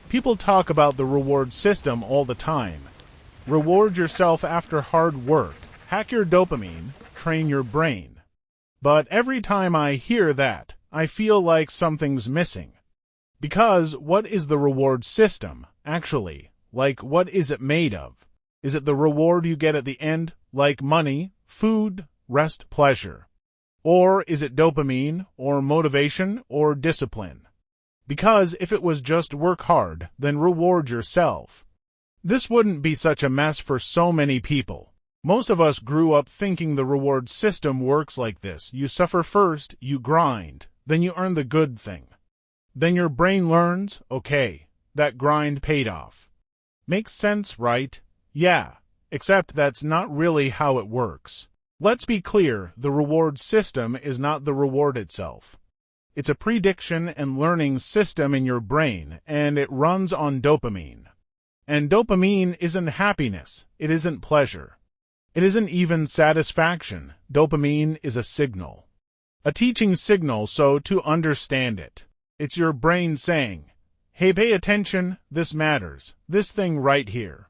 People talk about the reward system all the time. Reward yourself after hard work, hack your dopamine, train your brain. But every time I hear that, I feel like something's missing. Because what is the reward system, actually? Like, what is it made of? Is it the reward you get at the end, like money, food, rest, pleasure? Or is it dopamine, or motivation, or discipline? Because if it was just work hard, then reward yourself. This wouldn't be such a mess for so many people. Most of us grew up thinking the reward system works like this. You suffer first, you grind, then you earn the good thing. Then your brain learns, okay, that grind paid off. Makes sense, right? Yeah, except that's not really how it works. Let's be clear, the reward system is not the reward itself. It's a prediction and learning system in your brain, and it runs on dopamine. And dopamine isn't happiness, it isn't pleasure. It isn't even satisfaction. Dopamine is a signal. A teaching signal, so to understand it, it's your brain saying, hey, pay attention, this matters, this thing right here.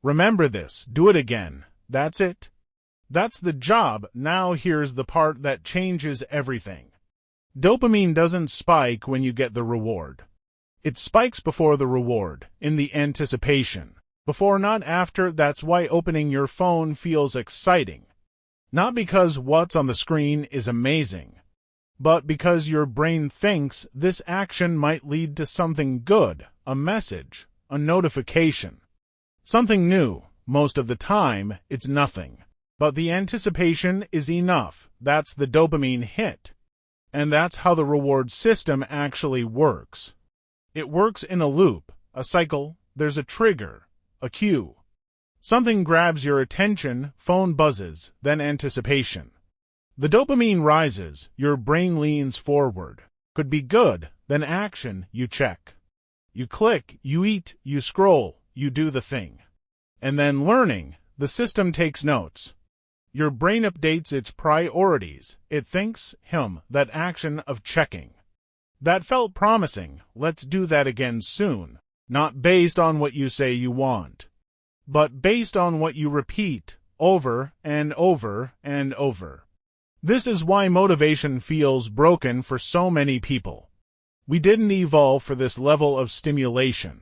Remember this, do it again, that's it. That's the job. Now here's the part that changes everything. Dopamine doesn't spike when you get the reward. It spikes before the reward, in the anticipation. Before, not after. That's why opening your phone feels exciting. Not because what's on the screen is amazing, but because your brain thinks this action might lead to something good, a message, a notification. Something new. Most of the time, it's nothing. But the anticipation is enough. That's the dopamine hit. And that's how the reward system actually works. It works in a loop, a cycle. There's a trigger, a cue. Something grabs your attention, phone buzzes, then anticipation. The dopamine rises, your brain leans forward. Could be good, then action, you check. You click, you eat, you scroll, you do the thing. And then learning, the system takes notes. Your brain updates its priorities. It thinks, that action of checking. That felt promising, let's do that again soon. Not based on what you say you want, but based on what you repeat, over and over and over. This is why motivation feels broken for so many people. We didn't evolve for this level of stimulation.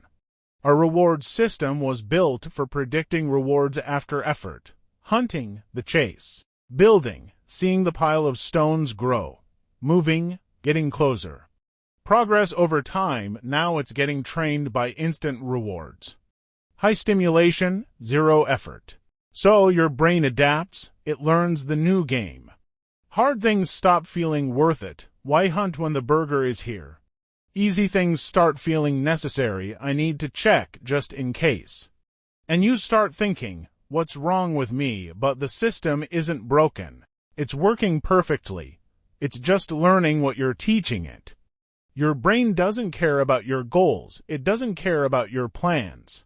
Our reward system was built for predicting rewards after effort. Hunting, the chase. Building, seeing the pile of stones grow. Moving, getting closer. Progress over time. Now it's getting trained by instant rewards. High stimulation, zero effort. So your brain adapts, it learns the new game. Hard things stop feeling worth it. Why hunt when the burger is here? Easy things start feeling necessary. I need to check just in case. And you start thinking, what's wrong with me? But the system isn't broken. It's working perfectly. It's just learning what you're teaching it. Your brain doesn't care about your goals. It doesn't care about your plans.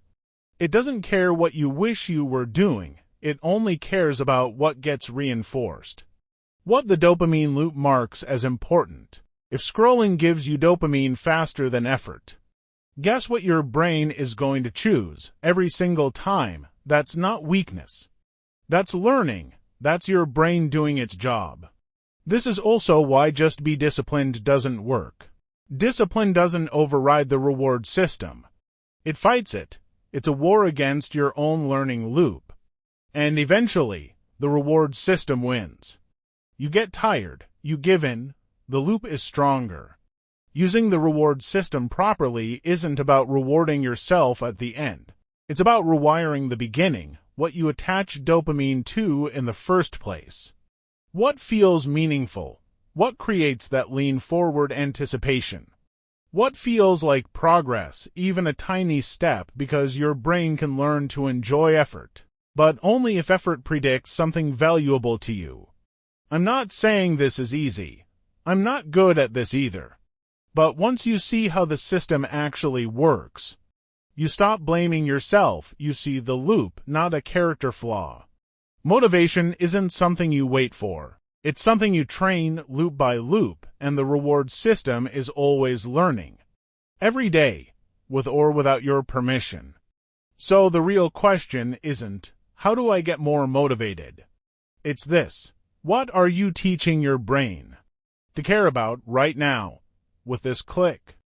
It doesn't care what you wish you were doing. It only cares about what gets reinforced. What the dopamine loop marks as important. If scrolling gives you dopamine faster than effort, guess what your brain is going to choose every single time? That's not weakness. That's learning. That's your brain doing its job. This is also why just be disciplined doesn't work. Discipline doesn't override the reward system. It fights it. It's a war against your own learning loop. And eventually, the reward system wins. You get tired. You give in. The loop is stronger. Using the reward system properly isn't about rewarding yourself at the end. It's about rewiring the beginning, what you attach dopamine to in the first place. What feels meaningful? What creates that lean forward anticipation? What feels like progress, even a tiny step, because your brain can learn to enjoy effort, but only if effort predicts something valuable to you. I'm not saying this is easy. I'm not good at this either. But once you see how the system actually works, you stop blaming yourself. You see the loop, not a character flaw. Motivation isn't something you wait for. It's something you train loop by loop, and the reward system is always learning. Every day, with or without your permission. So the real question isn't, how do I get more motivated? It's this: what are you teaching your brain to care about right now with this click?